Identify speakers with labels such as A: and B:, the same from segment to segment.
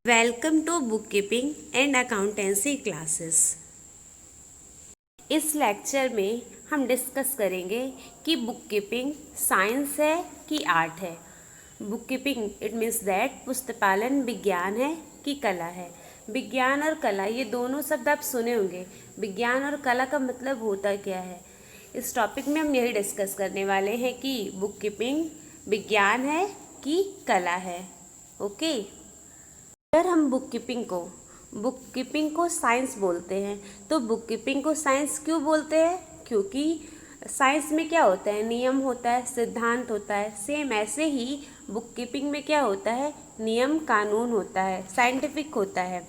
A: Welcome to bookkeeping and accountancy classes. इस lecture में हम डिस्कस करेंगे कि बुक कीपिंग साइंस है कि आर्ट है। Book keeping it means that पुस्तकालन विज्ञान है कि कला है। विज्ञान और कला ये दोनों शब्द आप सुने होंगे। विज्ञान और कला का मतलब होता क्या है, इस टॉपिक में हम यही डिस्कस करने वाले हैं कि बुक कीपिंग विज्ञान है कि कला है। ओके, अगर हम बुक कीपिंग को साइंस बोलते हैं तो बुक कीपिंग को साइंस क्यों बोलते हैं? क्योंकि साइंस में क्या होता है, नियम होता है, सिद्धांत होता है। सेम ऐसे ही बुक कीपिंग में क्या होता है, नियम कानून होता है, साइंटिफिक होता है।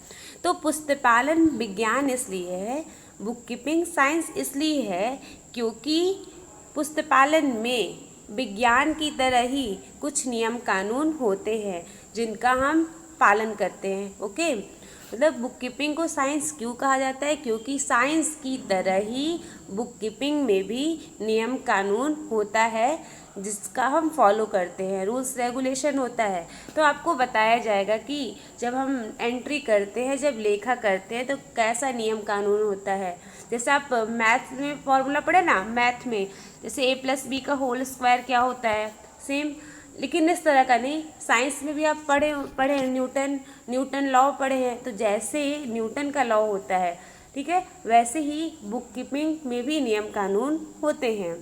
A: तो पुस्तकालन विज्ञान इसलिए है, बुक कीपिंग साइंस इसलिए है क्योंकि पुस्तकालन में विज्ञान की तरह ही कुछ नियम कानून होते हैं जिनका हम पालन करते हैं। ओके, मतलब बुक कीपिंग को साइंस क्यों कहा जाता है? क्योंकि साइंस की तरह ही बुक कीपिंग में भी नियम कानून होता है जिसका हम फॉलो करते हैं, रूल्स रेगुलेशन होता है। तो आपको बताया जाएगा कि जब हम एंट्री करते हैं, जब लेखा करते हैं तो कैसा नियम कानून होता है। जैसे आप मैथ में फॉर्मूला पढ़े ना, मैथ में जैसे a+b का होल स्क्वायर क्या होता है, सेम। लेकिन इस तरह का नहीं, साइंस में भी आप पढ़े न्यूटन लॉ पढ़े हैं, तो जैसे न्यूटन का लॉ होता है, ठीक है, वैसे ही बुक कीपिंग में भी नियम कानून होते हैं।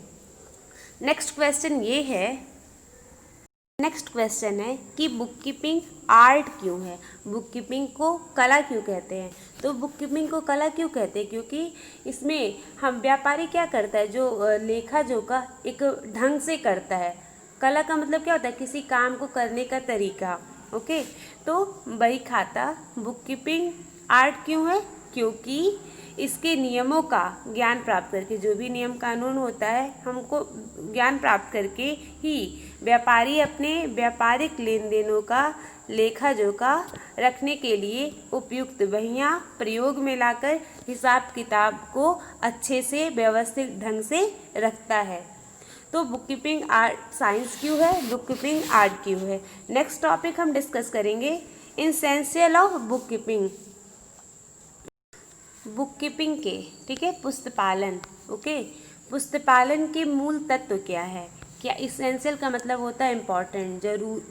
A: नेक्स्ट क्वेश्चन है कि बुक कीपिंग आर्ट क्यों है, बुक कीपिंग को कला क्यों कहते हैं? तो बुक कीपिंग को कला क्यों कहते हैं? क्योंकि इसमें हम व्यापारी क्या करता है, जो लेखा जोखा एक ढंग से करता है। कला का मतलब क्या होता है, किसी काम को करने का तरीका। ओके, तो बही खाता बुक कीपिंग आर्ट क्यों है? क्योंकि इसके नियमों का ज्ञान प्राप्त करके, जो भी नियम कानून होता है हमको ज्ञान प्राप्त करके ही व्यापारी अपने व्यापारिक लेन देनों का लेखा जोखा रखने के लिए उपयुक्त बहियाँ प्रयोग में लाकर हिसाब किताब को अच्छे से व्यवस्थित ढंग से रखता है। तो बुक कीपिंग आर्ट साइंस क्यों है, बुक कीपिंग आर्ट क्यों है। नेक्स्ट टॉपिक हम डिस्कस करेंगे essential of book keeping, book keeping के, ठीक है, पुस्तपालन। ओके, पुस्तपालन के मूल तत्व क्या है? क्या इसेंशियल का मतलब होता है इम्पॉर्टेंट,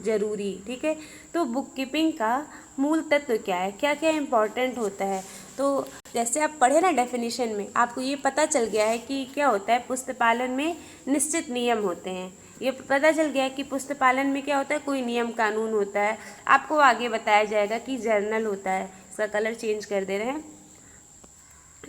A: जरूरी, ठीक है। तो बुक कीपिंग का मूल तत्व क्या है, क्या क्या इम्पॉर्टेंट होता है? तो जैसे आप पढ़े ना डेफिनेशन में, आपको ये पता चल गया है कि क्या होता है, पुस्तपालन में निश्चित नियम होते हैं। ये पता चल गया है कि पुस्तपालन में क्या होता है, कोई नियम कानून होता है। आपको आगे बताया जाएगा कि जर्नल होता है। इसका कलर चेंज कर दे रहे हैं।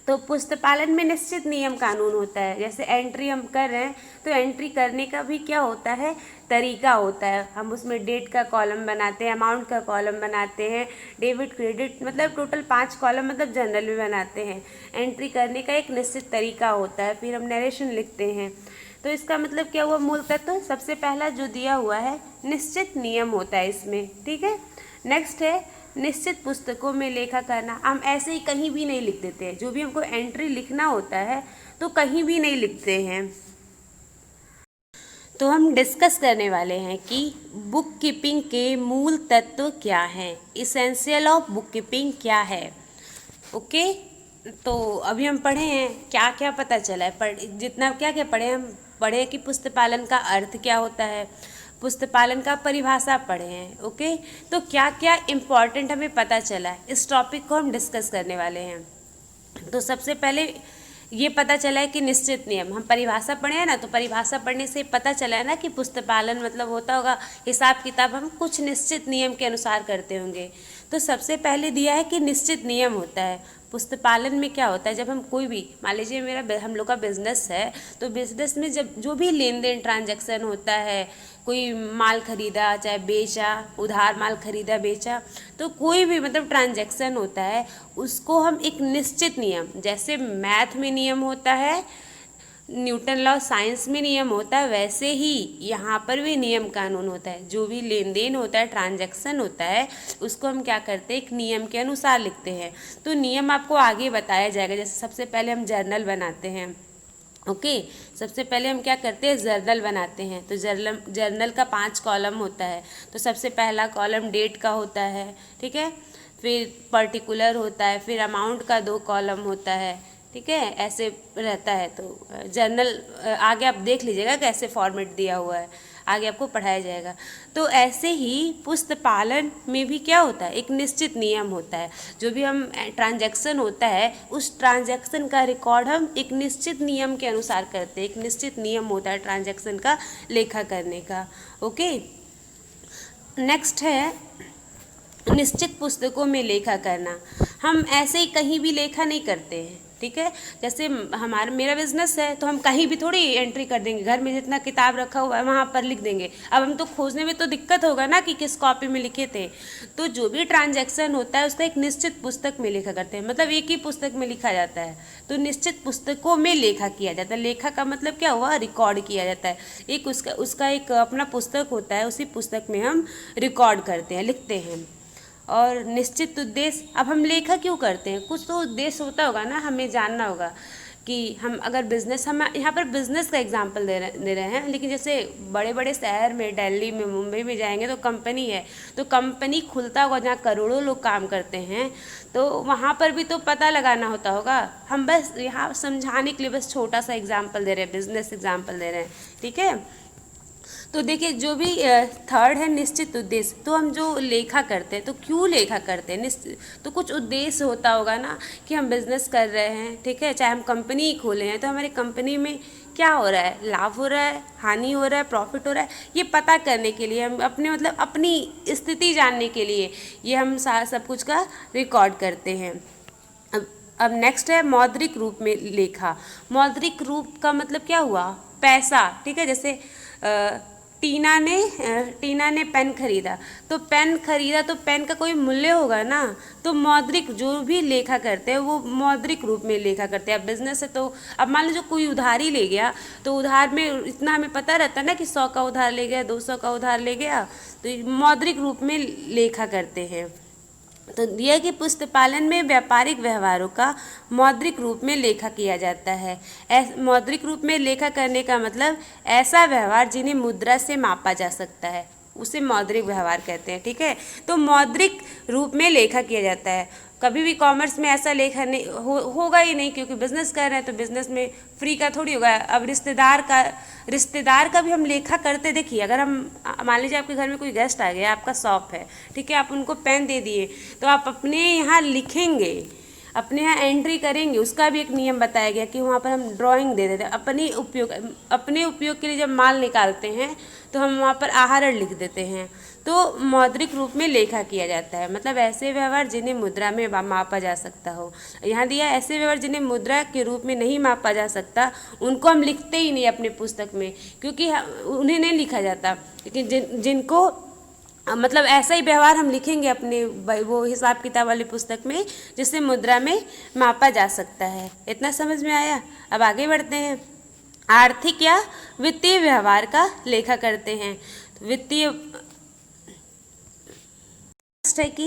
A: तो पुस्तकालन में निश्चित नियम कानून होता है। जैसे एंट्री हम कर रहे हैं तो एंट्री करने का भी क्या होता है, तरीका होता है। हम उसमें डेट का कॉलम बनाते हैं, अमाउंट का कॉलम बनाते हैं, डेबिट क्रेडिट, मतलब टोटल 5 कॉलम, मतलब जनरल में बनाते हैं। एंट्री करने का एक निश्चित तरीका होता है, फिर हम नरेशन लिखते हैं। तो इसका मतलब क्या हुआ, मूल तत्व सबसे पहला जो दिया हुआ है, निश्चित नियम होता है इसमें, ठीक है। नेक्स्ट है निश्चित पुस्तकों में लेखा करना। हम ऐसे ही कहीं भी नहीं लिख देते हैं, जो भी हमको एंट्री लिखना होता है तो कहीं भी नहीं लिखते हैं। तो हम डिस्कस करने वाले हैं कि बुक कीपिंग के मूल तत्व क्या हैं, इसेंशियल ऑफ बुक कीपिंग क्या है। ओके, तो अभी हम पढ़े हैं, क्या क्या पता चला है, जितना क्या क्या पढ़े, हम पढ़े कि पुस्तकालन का अर्थ क्या होता है, पुस्तकालन का परिभाषा पढ़े हैं। ओके, तो क्या क्या इम्पॉर्टेंट हमें पता चला है, इस टॉपिक को हम डिस्कस करने वाले हैं। तो सबसे पहले ये पता चला है कि निश्चित नियम, हम परिभाषा पढ़े हैं ना, तो परिभाषा पढ़ने से पता चला है ना कि पुस्तकालन मतलब होता होगा हिसाब किताब हम कुछ निश्चित नियम के अनुसार करते होंगे। तो सबसे पहले दिया है कि निश्चित नियम होता है। पुस्तकालन में क्या होता है, जब हम कोई भी, मान लीजिए हम लोग का बिजनेस है, तो बिजनेस में जब जो भी लेन देन ट्रांजैक्शन होता है, कोई माल खरीदा चाहे बेचा, उधार माल खरीदा बेचा, तो कोई भी मतलब ट्रांजैक्शन होता है, उसको हम एक निश्चित नियम, जैसे मैथ में नियम होता है, न्यूटन लॉ साइंस में नियम होता है, वैसे ही यहाँ पर भी नियम कानून होता है। जो भी लेन देन होता है, ट्रांजैक्शन होता है, उसको हम क्या करते हैं, एक नियम के अनुसार लिखते हैं। तो नियम आपको आगे बताया जाएगा। जैसे सबसे पहले हम जर्नल बनाते हैं। ओके, सबसे पहले हम क्या करते हैं, जर्नल बनाते हैं। तो जर्नल का 5 कॉलम होता है। तो सबसे पहला कॉलम डेट का होता है, ठीक है। फिर पर्टिकुलर होता है, फिर अमाउंट का 2 कॉलम होता है, ठीक है, ऐसे रहता है। तो जर्नल आगे आप देख लीजिएगा कैसे फॉर्मेट दिया हुआ है, आगे आपको पढ़ाया जाएगा। तो ऐसे ही पुस्तपालन में भी क्या होता है, एक निश्चित नियम होता है। जो भी हम ट्रांजैक्शन होता है उस ट्रांजैक्शन का रिकॉर्ड हम एक निश्चित नियम के अनुसार करते हैं। एक निश्चित नियम होता है ट्रांजैक्शन का लेखा करने का। ओके, नेक्स्ट है निश्चित पुस्तकों में लेखा करना। हम ऐसे ही कहीं भी लेखा नहीं करते हैं, ठीक है। जैसे मेरा बिजनेस है तो हम कहीं भी थोड़ी एंट्री कर देंगे, घर में जितना किताब रखा हुआ है वहाँ पर लिख देंगे। अब हम तो खोजने में तो दिक्कत होगा ना कि किस कॉपी में लिखे थे। तो जो भी ट्रांजैक्शन होता है उसका एक निश्चित पुस्तक में लिखा करते हैं, मतलब एक ही पुस्तक में लिखा जाता है। तो निश्चित पुस्तकों में लेखा किया जाता है। लेखा का मतलब क्या हुआ, रिकॉर्ड किया जाता है। एक उसका एक अपना पुस्तक होता है, उसी पुस्तक में हम रिकॉर्ड करते हैं, लिखते हैं। और निश्चित उद्देश्य, अब हम लेखा क्यों करते हैं, कुछ तो उद्देश्य होता होगा ना, हमें जानना होगा कि हम अगर बिज़नेस, हम यहाँ पर बिज़नेस का एग्जांपल दे रहे हैं। लेकिन जैसे बड़े बड़े शहर में, दिल्ली में, मुंबई में जाएंगे तो कंपनी है, तो कंपनी खुलता होगा जहाँ करोड़ों लोग काम करते हैं, तो वहाँ पर भी तो पता लगाना होगा। हम बस यहाँ समझाने के लिए बस छोटा सा एग्जाम्पल दे रहे हैं, बिजनेस एग्जाम्पल दे रहे हैं, ठीक है। तो देखिए, जो भी थर्ड है निश्चित उद्देश्य, तो हम जो लेखा करते हैं तो क्यों लेखा करते हैं, तो कुछ उद्देश्य होता होगा ना कि हम बिजनेस कर रहे हैं, ठीक है, चाहे हम कंपनी ही खोले हैं तो हमारी कंपनी में क्या हो रहा है, लाभ हो रहा है, हानि हो रहा है, प्रॉफिट हो रहा है, ये पता करने के लिए, हम अपने मतलब अपनी स्थिति जानने के लिए ये हम सब कुछ का रिकॉर्ड करते हैं। अब नेक्स्ट है मौद्रिक रूप में लेखा। मौद्रिक रूप का मतलब क्या हुआ, पैसा, ठीक है। जैसे टीना ने पेन खरीदा, तो पेन खरीदा तो पेन का कोई मूल्य होगा ना। तो मौद्रिक, जो भी लेखा करते हैं वो मौद्रिक रूप में लेखा करते हैं। अब बिजनेस है तो अब मान लीजिए कोई उधारी ले गया, तो उधार में इतना हमें पता रहता है ना कि 100 का उधार ले गया, 200 का उधार ले गया, तो मौद्रिक रूप में लेखा करते हैं। तो यह कि पुस्तपालन में व्यापारिक व्यवहारों का मौद्रिक रूप में लेखा किया जाता है। मौद्रिक रूप में लेखा करने का मतलब ऐसा व्यवहार जिन्हें मुद्रा से मापा जा सकता है, उसे मौद्रिक व्यवहार कहते हैं, ठीक है। तो मौद्रिक रूप में लेखा किया जाता है। कभी भी कॉमर्स में ऐसा लेखा नहीं होगा ही नहीं, क्योंकि बिजनेस कर रहे हैं तो बिजनेस में फ्री का थोड़ी होगा। अब रिश्तेदार का भी हम लेखा करते, देखिए अगर हम मान लीजिए आपके घर में कोई गेस्ट आ गया, आपका शॉप है, ठीक है, आप उनको पेन दे दिए, तो आप अपने यहाँ लिखेंगे, अपने यहाँ एंट्री करेंगे, उसका भी एक नियम बताया गया कि वहाँ पर हम ड्राइंग दे देते हैं। अपने उपयोग के लिए जब माल निकालते हैं तो हम वहाँ पर आहरण लिख देते हैं। तो मौद्रिक रूप में लेखा किया जाता है, मतलब ऐसे व्यवहार जिन्हें मुद्रा में मापा जा सकता हो। यहाँ दिया ऐसे व्यवहार जिन्हें मुद्रा के रूप में नहीं मापा जा सकता, उनको हम लिखते ही नहीं अपने पुस्तक में, क्योंकि उन्हें नहीं लिखा जाता। लेकिन जिनको मतलब ऐसा ही व्यवहार हम लिखेंगे अपने वो हिसाब किताब वाली पुस्तक में, जिससे मुद्रा में मापा जा सकता है। इतना समझ में आया। अब आगे बढ़ते हैं। आर्थिक या वित्तीय व्यवहार का लेखा करते हैं। वित्तीय है कि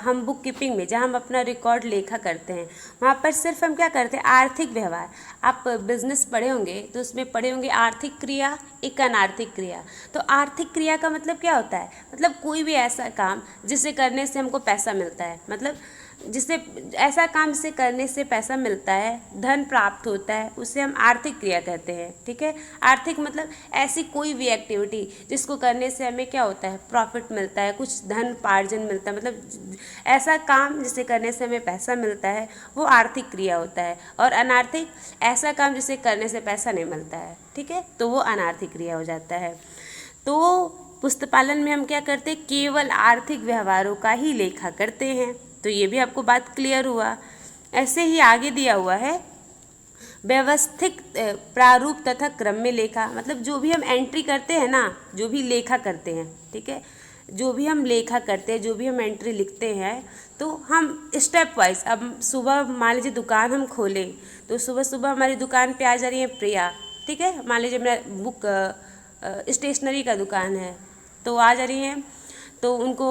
A: हम बुक कीपिंग में जहाँ हम अपना रिकॉर्ड लेखा करते हैं, वहाँ पर सिर्फ हम क्या करते हैं, आर्थिक व्यवहार। आप बिजनेस पढ़े होंगे तो उसमें पढ़े होंगे आर्थिक क्रिया, एक अनार्थिक क्रिया। तो आर्थिक क्रिया का मतलब क्या होता है, मतलब कोई भी ऐसा काम जिसे करने से हमको पैसा मिलता है, मतलब जिससे ऐसा काम जिसे करने से पैसा मिलता है, धन प्राप्त होता है, उसे हम आर्थिक क्रिया कहते हैं, ठीक है। आर्थिक मतलब ऐसी कोई भी एक्टिविटी जिसको करने से हमें क्या होता है, प्रॉफिट मिलता है, कुछ धन पार्जन मिलता है, मतलब ऐसा काम जिसे करने से हमें पैसा मिलता है वो आर्थिक क्रिया होता है। और अनार्थिक ऐसा काम जिसे करने से पैसा नहीं मिलता है, ठीक है, तो वो अनार्थिक क्रिया हो जाता है। तो पुस्तपालन में हम क्या करते हैं, केवल आर्थिक व्यवहारों का ही लेखा करते हैं। तो ये भी आपको बात क्लियर हुआ। ऐसे ही आगे दिया हुआ है व्यवस्थित प्रारूप तथा क्रम में लेखा, मतलब जो भी हम एंट्री करते हैं ना, जो भी लेखा करते हैं, ठीक है, जो भी हम लेखा करते हैं, जो भी हम एंट्री लिखते हैं, तो हम स्टेप वाइज, अब सुबह मान लीजिए दुकान हम खोलें, तो सुबह सुबह हमारी दुकान पे आ जा रही है प्रिया, ठीक है, मान लीजिए मेरा बुक स्टेशनरी का दुकान है, तो आ जा रही हैं, तो उनको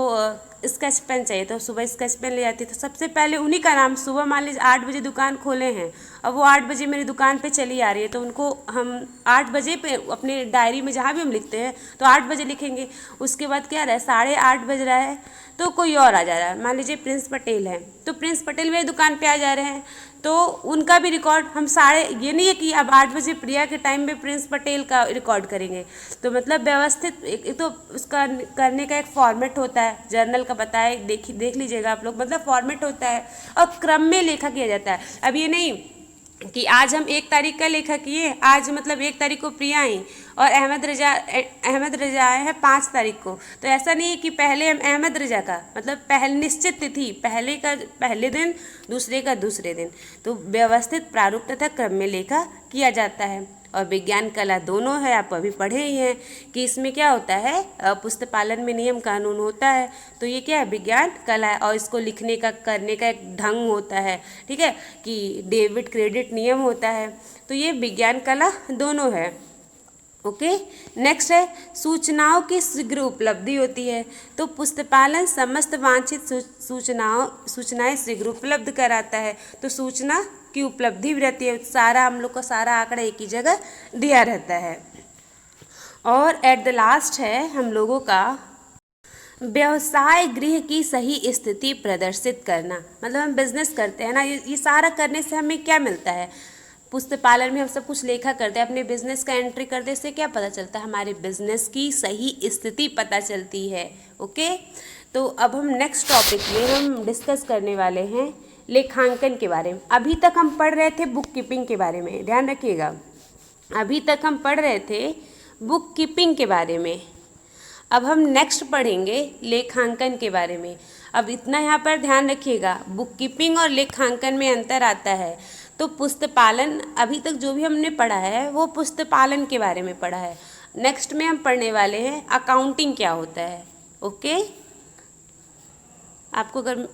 A: स्केच पेन चाहिए, तो सुबह स्केच पेन ले जाती है। तो सबसे पहले उन्हीं का नाम, सुबह मान लीजिए 8 बजे दुकान खोले हैं अब वो 8 बजे मेरी दुकान पे चली आ रही है, तो उनको हम 8 बजे पे अपने डायरी में जहाँ भी हम लिखते हैं तो 8 बजे लिखेंगे। उसके बाद क्या रहा है, 8:30 बज रहा है तो कोई और आ जा रहा है, मान लीजिए प्रिंस पटेल है, तो प्रिंस पटेल मेरी दुकान पे आ जा रहे हैं, तो उनका भी रिकॉर्ड हम ये नहीं है कि अब 8 बजे प्रिया के टाइम में प्रिंस पटेल का रिकॉर्ड करेंगे। तो मतलब व्यवस्थित एक तो उसका करने का एक फॉर्मेट होता है, जर्नल का बताए, देख लीजिएगा आप लोग, मतलब फॉर्मेट होता है और क्रम में लेखा किया जाता है। अब ये नहीं कि आज हम 1 तारीख का लेखा किए, आज मतलब 1 तारीख को प्रिया आई और अहमद रजा आए हैं 5 तारीख को, तो ऐसा नहीं है कि पहले हम अहमद रजा का मतलब पहले निश्चित तिथि पहले का पहले दिन, दूसरे का दूसरे दिन, तो व्यवस्थित प्रारूप तथा क्रम में लेखा किया जाता है। और विज्ञान कला दोनों है, आप अभी पढ़े ही हैं कि इसमें क्या होता है, पुस्तक पालन में नियम कानून होता है, तो ये क्या है, विज्ञान कला है, और इसको लिखने का करने का एक ढंग होता है, ठीक है, कि डेबिट क्रेडिट नियम होता है, तो ये विज्ञान कला दोनों है। ओके, नेक्स्ट है सूचनाओं की शीघ्र उपलब्धि होती है, तो पुस्तकालय समस्त वांछित सूचनाएं शीघ्र उपलब्ध कराता है, तो सूचना की उपलब्धि भी रहती है, सारा हम लोग का सारा आंकड़ा एक ही जगह दिया रहता है। और एट द लास्ट है हम लोगों का व्यवसाय गृह की सही स्थिति प्रदर्शित करना, मतलब हम बिजनेस करते हैं ना, ये सारा करने से हमें क्या मिलता है, पुस्तक पालन में हम सब कुछ लेखा करते हैं, अपने बिजनेस का एंट्री करते, इससे क्या पता चलता है, हमारे बिजनेस की सही स्थिति पता चलती है। ओके, तो अब हम नेक्स्ट टॉपिक में हम डिस्कस करने वाले हैं लेखांकन के बारे में। अभी तक हम पढ़ रहे थे बुक कीपिंग के बारे में, ध्यान रखिएगा, अभी तक हम पढ़ रहे थे बुक कीपिंग के बारे में, अब हम नेक्स्ट पढ़ेंगे लेखांकन के बारे में। अब इतना यहाँ पर ध्यान रखिएगा, बुक कीपिंग और लेखांकन में अंतर आता है। तो पुस्तक पालन अभी तक जो भी हमने पढ़ा है वो पुस्तक पालन के बारे में पढ़ा है, नेक्स्ट में हम पढ़ने वाले हैं अकाउंटिंग क्या होता है। ओके, आपको अगर